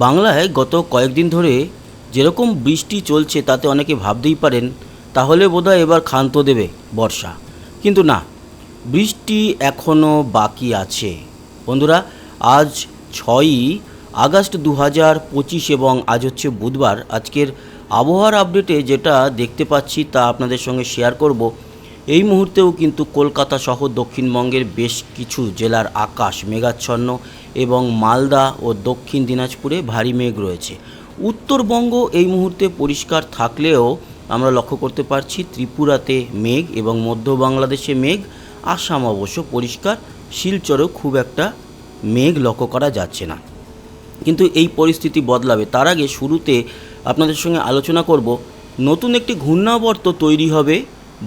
বাংলায় গত কয়েকদিন ধরে যেরকম বৃষ্টি চলছে তাতে অনেকে ভাবতেই পারেন তাহলে বোধহয় এবার ক্ষান্ত দেবে বর্ষা। কিন্তু না, বৃষ্টি এখনও বাকি আছে। বন্ধুরা, আজ 6ই আগস্ট 2025 এবং আজ হচ্ছে বুধবার। আজকের আবহাওয়ার আপডেটে যেটা দেখতে পাচ্ছি তা আপনাদের সঙ্গে শেয়ার করব। এই মুহূর্তেও কিন্তু কলকাতা সহ দক্ষিণবঙ্গের বেশ কিছু জেলার আকাশ মেঘাচ্ছন্ন এবং মালদা ও দক্ষিণ দিনাজপুরে ভারী মেঘ রয়েছে। উত্তরবঙ্গ এই মুহূর্তে পরিষ্কার থাকলেও আমরা লক্ষ্য করতে পারছি ত্রিপুরাতে মেঘ এবং মধ্য বাংলাদেশে মেঘ। আসাম অবশ্য পরিষ্কার, শিলচরেও খুব একটা মেঘ লক্ষ্য করা যাচ্ছে না। কিন্তু এই পরিস্থিতি বদলাবে। তার আগে শুরুতে আপনাদের সঙ্গে আলোচনা করব নতুন একটি ঘূর্ণাবর্ত তৈরি হবে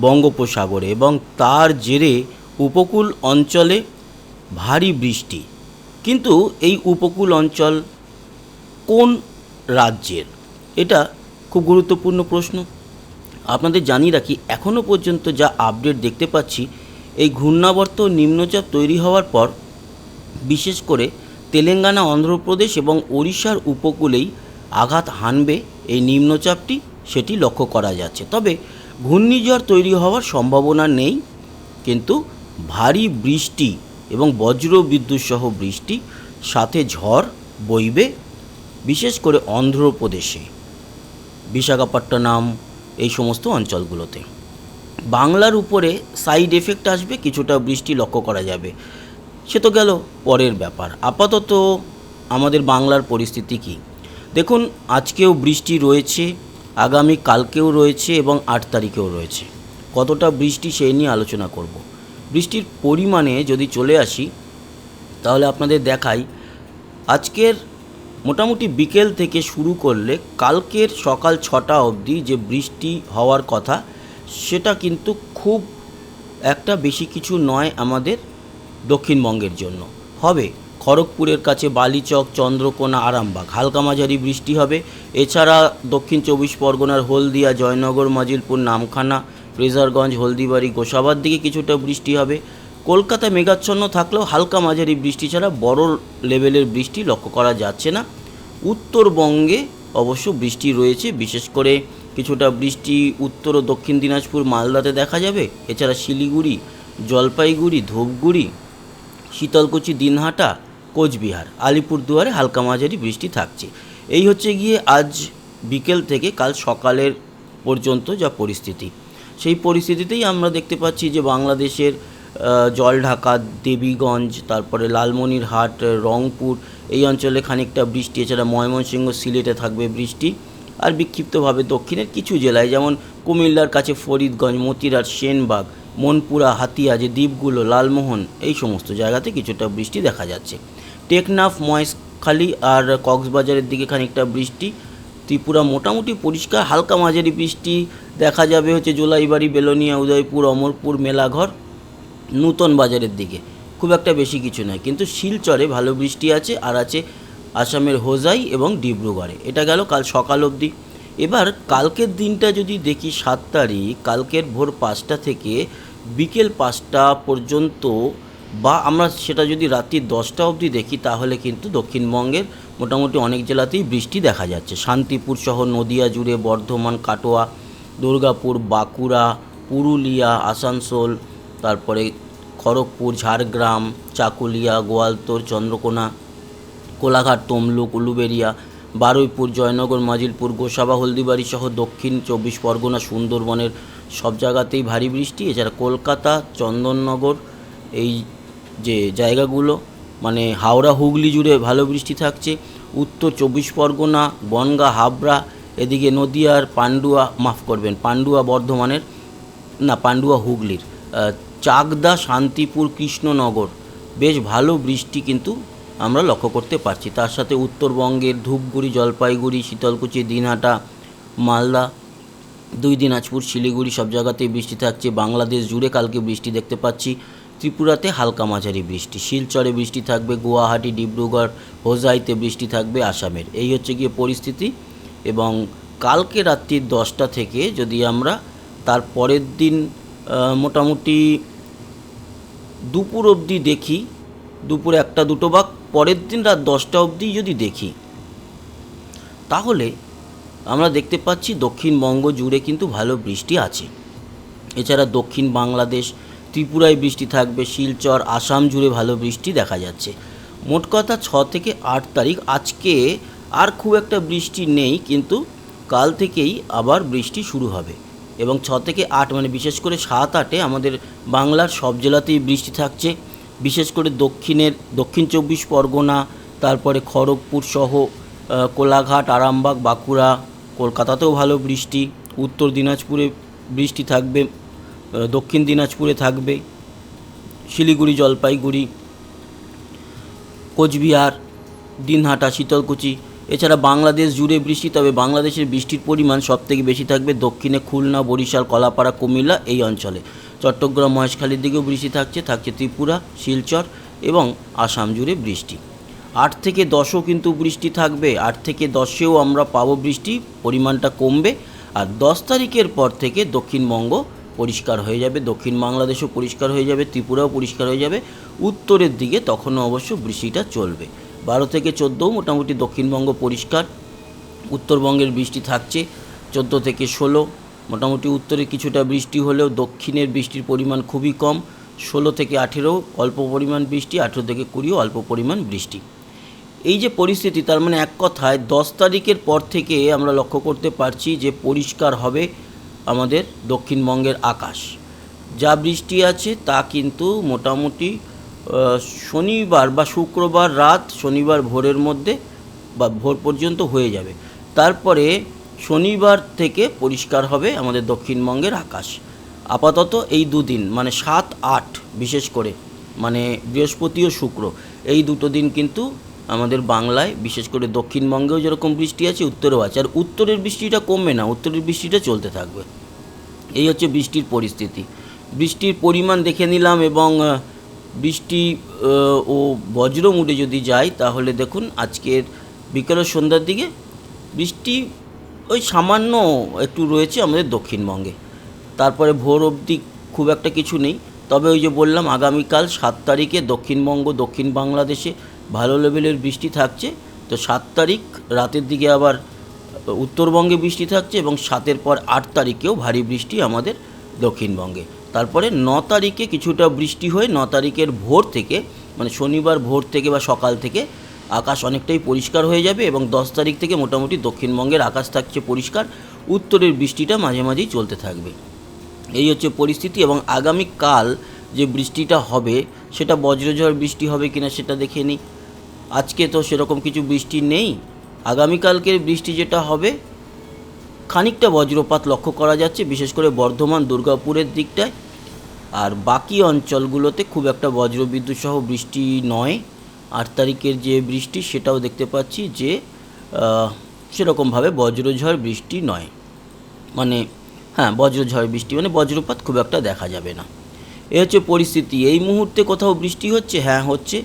বঙ্গোপসাগরে এবং তার জেরে উপকূল অঞ্চলে ভারী বৃষ্টি। কিন্তু এই উপকূল অঞ্চল কোন রাজ্যের, এটা খুব গুরুত্বপূর্ণ প্রশ্ন। আপনাদের জানিয়ে রাখি, এখনও পর্যন্ত যা আপডেট দেখতে পাচ্ছি, এই ঘূর্ণাবর্ত নিম্নচাপ তৈরি হওয়ার পর বিশেষ করে তেলেঙ্গানা, অন্ধ্রপ্রদেশ এবং ওড়িশার উপকূলেই আঘাত হানবে এই নিম্নচাপটি, সেটি লক্ষ্য করা যাচ্ছে। তবে ঘূর্ণিঝড় তৈরি হওয়ার সম্ভাবনা নেই, কিন্তু ভারী বৃষ্টি এবং বজ্র বিদ্যুৎ সহ বৃষ্টি সাথে ঝড় বইবে বিশেষ করে অন্ধ্রপ্রদেশে, বিশাখাপট্টনম, এই সমস্ত অঞ্চলগুলোতে। বাংলার উপরে সাইড এফেক্ট আসবে, কিছুটা বৃষ্টি লক্ষ্য করা যাবে। সে তো গেল পরের ব্যাপার। আপাতত আমাদের বাংলার পরিস্থিতি কি দেখুন, আজকেও বৃষ্টি রয়েছে, আগামী কালকেও রয়েছে এবং 8 তারিখেও রয়েছে। কতটা বৃষ্টি সেই নিয়ে আলোচনা করব। বৃষ্টির পরিমাণে যদি চলে আসি তাহলে আপনাদের দেখাই, আজকের মোটামুটি বিকেল থেকে শুরু করলে কালকের সকাল 6টা অবধি যে বৃষ্টি হওয়ার কথা, সেটা কিন্তু খুব একটা বেশি কিছু নয় আমাদের দক্ষিণবঙ্গের জন্য। হবে খড়গপুরের কাছে বালিচক, চন্দ্রকোনা, আরামবাগ হালকা মাঝারি বৃষ্টি হবে। এছাড়া দক্ষিণ 24 পরগনার হলদিয়া, জয়নগর, মাজিলপুর, নামখানা, ফ্রেজারগঞ্জ, হলদিবাড়ি, গোসাবার দিকে কিছুটা বৃষ্টি হবে। কলকাতা মেঘাচ্ছন্ন থাকলেও হালকা মাঝারি বৃষ্টি ছাড়া বড় লেভেলের বৃষ্টি লক্ষ্য করা যাচ্ছে না। উত্তরবঙ্গে অবশ্য বৃষ্টি রয়েছে, বিশেষ করে কিছুটা বৃষ্টি উত্তর ও দক্ষিণ দিনাজপুর, মালদাতে দেখা যাবে। এছাড়া শিলিগুড়ি, জলপাইগুড়ি, ধূপগুড়ি, শীতলকুচি, দিনহাটা, কোচবিহার, আলিপুরদুয়ারে হালকা মাঝারি বৃষ্টি থাকছে। এই হচ্ছে গিয়ে আজ বিকেল থেকে কাল সকালের পর্যন্ত যা পরিস্থিতি। সেই পরিস্থিতিতেই আমরা দেখতে পাচ্ছি যে বাংলাদেশের জলঢাকা, দেবীগঞ্জ, তারপরে লালমনিরহাট, রংপুর এই অঞ্চলে খানিকটা বৃষ্টি। এছাড়া ময়মনসিংহ, সিলেটে থাকবে বৃষ্টি। আর বিক্ষিপ্তভাবে দক্ষিণের কিছু জেলায় যেমন কুমিল্লার কাছে ফরিদগঞ্জ, মতিরাট, সেনবাগ, মনপুরা, হাতিয়া যে দ্বীপগুলো, লালমোহন, এই সমস্ত জায়গাতে কিছুটা বৃষ্টি দেখা যাচ্ছে। টেকনাফ, মহেশখালী আর কক্সবাজারের দিকে খানিকটা বৃষ্টি। ত্রিপুরা মোটামুটি পরিষ্কার, হালকা মাঝারি বৃষ্টি দেখা যাবে হচ্ছে জোলাইবাড়ি, বেলোনিয়া, উদয়পুর, অমরপুর, মেলাঘর, নূতন বাজারের দিকে। খুব একটা বেশি কিছু নয়, কিন্তু শিলচরে ভালো বৃষ্টি আছে। আর আছে আসামের হোজাই এবং ডিব্রুগড়ে। এটা গেল কাল সকাল অবধি। এবার কালকের দিনটা যদি দেখি, 7 তারিখ, কালকের ভোর 5টা থেকে বিকেল 5টা পর্যন্ত, বা আমরা সেটা যদি রাত্রি 10টা অবধি দেখি, তাহলে কিন্তু দক্ষিণবঙ্গের মোটামুটি অনেক জেলাতেই বৃষ্টি দেখা যাচ্ছে। শান্তিপুর সহ নদিয়া জুড়ে, বর্ধমান, কাটোয়া, দুর্গাপুর, বাঁকুড়া, পুরুলিয়া, আসানসোল, তারপরে খড়গপুর, ঝাড়গ্রাম, চাকুলিয়া, গোয়ালতোড়, চন্দ্রকোনা, কোলাঘাট, তমলুক, উলুবেড়িয়া, বারুইপুর, জয়নগর, মাজিলপুর, গোসাবা, হলদিবাড়ি সহ দক্ষিণ 24 পরগনা, সুন্দরবনের সব জায়গাতেই ভারী বৃষ্টি। এছাড়া কলকাতা, চন্দননগর, এই যে জায়গাগুলো মানে হাওড়া, হুগলি জুড়ে ভালো বৃষ্টি থাকছে। উত্তর 24 পরগনা, বনগাঁ, হাবড়া, এদিকে নদিয়ার পান্ডুয়া, পান্ডুয়া বর্ধমানের, না পান্ডুয়া হুগলির, চাকদা, শান্তিপুর, কৃষ্ণনগর বেশ ভালো বৃষ্টি কিন্তু আমরা লক্ষ্য করতে পারছি। তার সাথে উত্তরবঙ্গের ধূপগুড়ি, জলপাইগুড়ি, শীতলকুচি, দিনহাটা, মালদা, 2 দিনাজপুর, শিলিগুড়ি সব জায়গাতেই বৃষ্টি থাকছে। বাংলাদেশ জুড়ে কালকে বৃষ্টি দেখতে পাচ্ছি। ত্রিপুরাতে হালকা মাঝারি বৃষ্টি, শিলচরে বৃষ্টি থাকবে, গুয়াহাটি, ডিব্রুগড়, হোজাইতে বৃষ্টি থাকবে আসামের। এই হচ্ছে গিয়ে পরিস্থিতি। এবং কালকে রাত্রি 10টা থেকে যদি আমরা তার পরের দিন মোটামুটি দুপুর অবধি দেখি, দুপুর 1টা 2টো বা পরের দিন রাত 10টা অবধি যদি দেখি, তাহলে আমরা দেখতে পাচ্ছি দক্ষিণবঙ্গ জুড়ে কিন্তু ভালো বৃষ্টি আছে। এছাড়া দক্ষিণ বাংলাদেশ, ত্রিপুরায় বৃষ্টি থাকবে, শিলচর, আসাম জুড়ে ভালো বৃষ্টি দেখা যাচ্ছে। মোট কথা 6 থেকে 8 তারিখ, আজকে আর খুব একটা বৃষ্টি নেই, কিন্তু কাল থেকেই আবার বৃষ্টি শুরু হবে। এবং 6 থেকে 8 মানে বিশেষ করে 7-8-এ আমাদের বাংলার সব জেলাতেই বৃষ্টি থাকছে। বিশেষ করে দক্ষিণ 24 পরগনা, তারপরে খড়গপুর সহ কোলাঘাট, আরামবাগ, বাঁকুড়া, কলকাতাতেও ভালো বৃষ্টি। উত্তর দিনাজপুরে বৃষ্টি থাকবে, দক্ষিণ দিনাজপুরে থাকবে, শিলিগুড়ি, জলপাইগুড়ি, কোচবিহার, দিনহাটা, শীতলকুচি। এছাড়া বাংলাদেশ জুড়ে বৃষ্টি, তবে বাংলাদেশের বৃষ্টির পরিমাণ সবথেকে বেশি থাকবে দক্ষিণে খুলনা, বরিশাল, কলাপাড়া, কুমিল্লা এই অঞ্চলে। চট্টগ্রাম, মহেশখালীর দিকেও বৃষ্টি থাকছে ত্রিপুরা, শিলচর এবং আসাম জুড়ে বৃষ্টি। 8 থেকে 10ও কিন্তু বৃষ্টি থাকবে, 8 থেকে 10এও আমরা পাবো বৃষ্টি, পরিমাণটা কমবে। আর 10 তারিখের পর থেকে দক্ষিণবঙ্গ পরিষ্কার হয়ে যাবে, দক্ষিণ বাংলাদেশও পরিষ্কার হয়ে যাবে, ত্রিপুরাও পরিষ্কার হয়ে যাবে। উত্তরের দিকে তখনও অবশ্য বৃষ্টিটা চলবে। 12 থেকে 14 মোটামুটি দক্ষিণবঙ্গ পরিষ্কার, উত্তরবঙ্গের বৃষ্টি থাকছে 14 থেকে 16। মোটামুটি উত্তরে কিছুটা বৃষ্টি হলেও দক্ষিণের বৃষ্টির পরিমাণ খুবই কম। 16 থেকে 18 অল্প পরিমাণ বৃষ্টি, 18 থেকে 20 অল্প পরিমাণ বৃষ্টি। এই যে পরিস্থিতি, তার মানে এক কথায় 10 তারিখের পর থেকে আমরা লক্ষ্য করতে পারছি যে পরিষ্কার হবে আমাদের দক্ষিণবঙ্গের আকাশ। যা বৃষ্টি আছে তা কিন্তু মোটামুটি শনিবার বা শুক্রবার রাত, শনিবার ভোরের মধ্যে বা ভোর পর্যন্ত হয়ে যাবে। তারপরে শনিবার থেকে পরিষ্কার হবে আমাদের দক্ষিণবঙ্গের আকাশ। আপাতত এই দুদিন মানে 7-8, বিশেষ করে মানে বৃহস্পতি ও শুক্র, এই দুটো দিন কিন্তু আমাদের বাংলায়, বিশেষ করে দক্ষিণবঙ্গেও যেরকম বৃষ্টি আছে উত্তরেও আছে। আর উত্তরের বৃষ্টিটা কমবে না, উত্তরের বৃষ্টিটা চলতে থাকবে। এই হচ্ছে বৃষ্টির পরিস্থিতি। বৃষ্টির পরিমাণ দেখে নিলাম এবং বৃষ্টি ও বজ্র মুডে যদি যাই তাহলে দেখুন আজকের বিকেল সন্ধ্যার দিকে বৃষ্টি ওই সামান্য একটু রয়েছে আমাদের দক্ষিণবঙ্গে। তারপরে ভোর অবধি খুব একটা কিছু নেই। তবে ওই যে বললাম আগামীকাল 7 তারিখে দক্ষিণবঙ্গ, দক্ষিণ বাংলাদেশে ভালো লেভেলের বৃষ্টি থাকছে। তো 7 তারিখ রাতের দিকে আবার উত্তরবঙ্গে বৃষ্টি থাকছে এবং 7-এর পর 8 তারিখেও ভারী বৃষ্টি আমাদের দক্ষিণবঙ্গে। তারপরে 9 তারিখে কিছুটা বৃষ্টি হয়ে 9 তারিখের ভোর থেকে মানে শনিবার ভোর থেকে বা সকাল থেকে আকাশ অনেকটাই পরিষ্কার হয়ে যাবে এবং 10 তারিখ থেকে মোটামুটি দক্ষিণবঙ্গের আকাশ থাকছে পরিষ্কার, উত্তরের বৃষ্টিটা মাঝে মাঝেই চলতে থাকবে। এই হচ্ছে পরিস্থিতি। এবং আগামীকাল যে বৃষ্টিটা হবে সেটা বজ্রঝড় বৃষ্টি হবে কিনা সেটা দেখে নিই। আজকে তো সেরকম কিছু বৃষ্টি নেই। আগামীকালকের বৃষ্টি যেটা হবে খানিকটা বজ্রপাত লক্ষ্য করা যাচ্ছে, বিশেষ করে বর্ধমান, দুর্গাপুরের দিকটায়। আর বাকি অঞ্চলগুলোতে খুব একটা বজ্রবিদ্যুৎ সহ বৃষ্টি নয়। 8 তারিখের যে বৃষ্টি সেটাও দেখতে পাচ্ছি যে সেরকমভাবে বজ্রঝড় বৃষ্টি নয়, মানে হ্যাঁ বজ্রঝড় বৃষ্টি মানে বজ্রপাত খুব একটা দেখা যাবে না। এ হচ্ছে পরিস্থিতি। এই মুহূর্তে কোথাও বৃষ্টি হচ্ছে? হ্যাঁ হচ্ছে।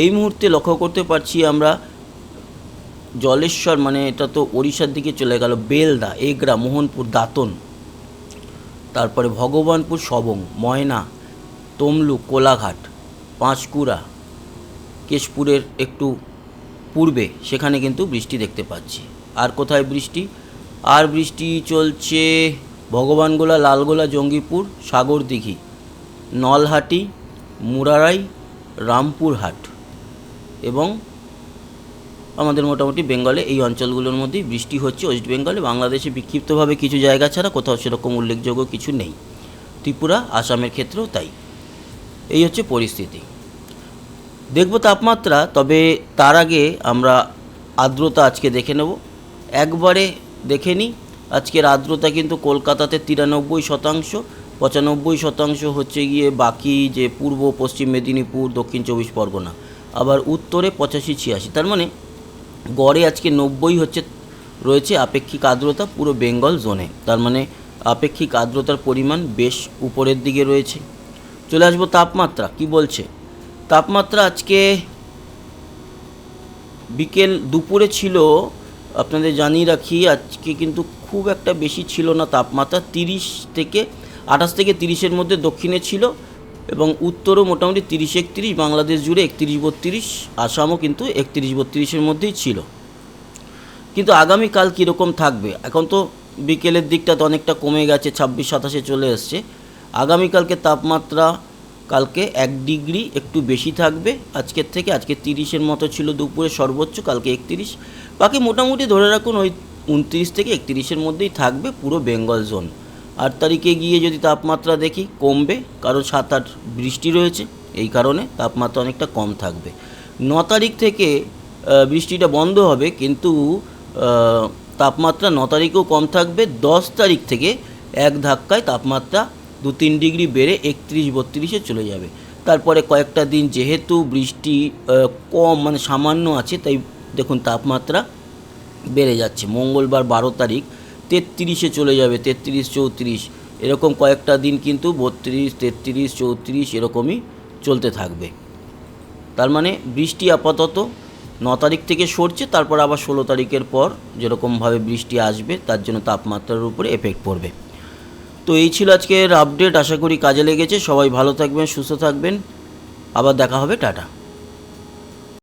এই মুহূর্তে লক্ষ্য করতে পারছি আমরা জলেশ্বর, মানে এটা তো ওড়িশার দিকে চলে গেল, বেলদা, এগরা, মোহনপুর, দাঁতন, তারপরে ভগবানপুর, সবং, ময়না, তমলুক, কোলাঘাট, পাঁশকুড়া, কেশপুরের একটু পূর্বে সেখানে কিন্তু বৃষ্টি দেখতে পাচ্ছি। আর কোথায় বৃষ্টি? আর বৃষ্টি চলছে ভগবানগোলা, লালগোলা, জঙ্গিপুর, সাগরদিঘি, নলহাটি, মুরারাই, রামপুরহাট এবং আমাদের মোটামুটি বেঙ্গলে এই অঞ্চলগুলোর মধ্যেই বৃষ্টি হচ্ছে। ওয়েস্ট বেঙ্গলে, বাংলাদেশে বিক্ষিপ্তভাবে কিছু জায়গা ছাড়া কোথাও সেরকম উল্লেখযোগ্য কিছু নেই। ত্রিপুরা, আসামের ক্ষেত্রেও তাই। এই হচ্ছে পরিস্থিতি। দেখব তাপমাত্রা, তবে তার আগে আমরা আর্দ্রতা আজকে দেখে নেব। একবারে দেখে নিই। আজকের আর্দ্রতা কিন্তু কলকাতাতে 93%, 95% হচ্ছে গিয়ে বাকি যে পূর্ব পশ্চিম মেদিনীপুর, দক্ষিণ 24 পরগনা, আবার উত্তরে 85-86। তার মানে গড়ে আজকে 90 রয়েছে আপেক্ষিক আর্দ্রতা পুরো বেঙ্গল জোনে। তার মানে আপেক্ষিক আর্দ্রতার পরিমাণ বেশ উপরের দিকে রয়েছে। চলে আসবো তাপমাত্রা কি বলছে। তাপমাত্রা আজকে বিকেল দুপুরে ছিল, আপনাদের জানিয়ে রাখি, আজকে কিন্তু খুব একটা বেশি ছিল না তাপমাত্রা। 28 থেকে 30-এর মধ্যে দক্ষিণে ছিল এবং উত্তরও মোটামুটি 30-31, বাংলাদেশ জুড়ে 31-32, আসামও কিন্তু 31-32-এর মধ্যেই ছিল। কিন্তু আগামীকাল কীরকম থাকবে, এখন তো বিকেলের দিকটা তো অনেকটা কমে গেছে, 26-27 চলে এসছে। আগামীকালকে তাপমাত্রা কালকে 1 ডিগ্রি একটু বেশি থাকবে আজকের থেকে। আজকে 30-এর মতো ছিল দুপুরে সর্বোচ্চ, কালকে 31। বাকি মোটামুটি ধরে রাখুন ওই 29 থেকে 31-এর মধ্যেই থাকবে পুরো বেঙ্গল জোন। 8 তারিখে গিয়ে যদি তাপমাত্রা দেখি কমবে, কারণ 7-8 বৃষ্টি রয়েছে, এই কারণে তাপমাত্রা অনেকটা কম থাকবে। 9 তারিখ থেকে বৃষ্টিটা বন্ধ হবে, কিন্তু তাপমাত্রা 9 তারিখেও কম থাকবে। 10 তারিখ থেকে এক ধাক্কায় তাপমাত্রা 2-3 ডিগ্রি বেড়ে 31-32-এ চলে যাবে। তারপরে কয়েকটা দিন যেহেতু বৃষ্টি কম মানে সামান্য আছে, তাই দেখুন তাপমাত্রা বেড়ে যাচ্ছে। মঙ্গলবার 12 তারিখ 33-এ চলে যাবে, 33-34, এরকম কয়েকটা দিন কিন্তু 32, 33, 34 এরকমই চলতে থাকবে। তার মানে বৃষ্টি আপাতত 9 তারিখ থেকে সরছে, তারপর আবার 16 তারিখের পর যেরকমভাবে বৃষ্টি আসবে তার জন্য তাপমাত্রার উপরে এফেক্ট পড়বে। তো এই ছিল আজকের আপডেট, আশা করি কাজে লেগেছে। সবাই ভালো থাকবেন, সুস্থ থাকবেন, আবার দেখা হবে, টাটা।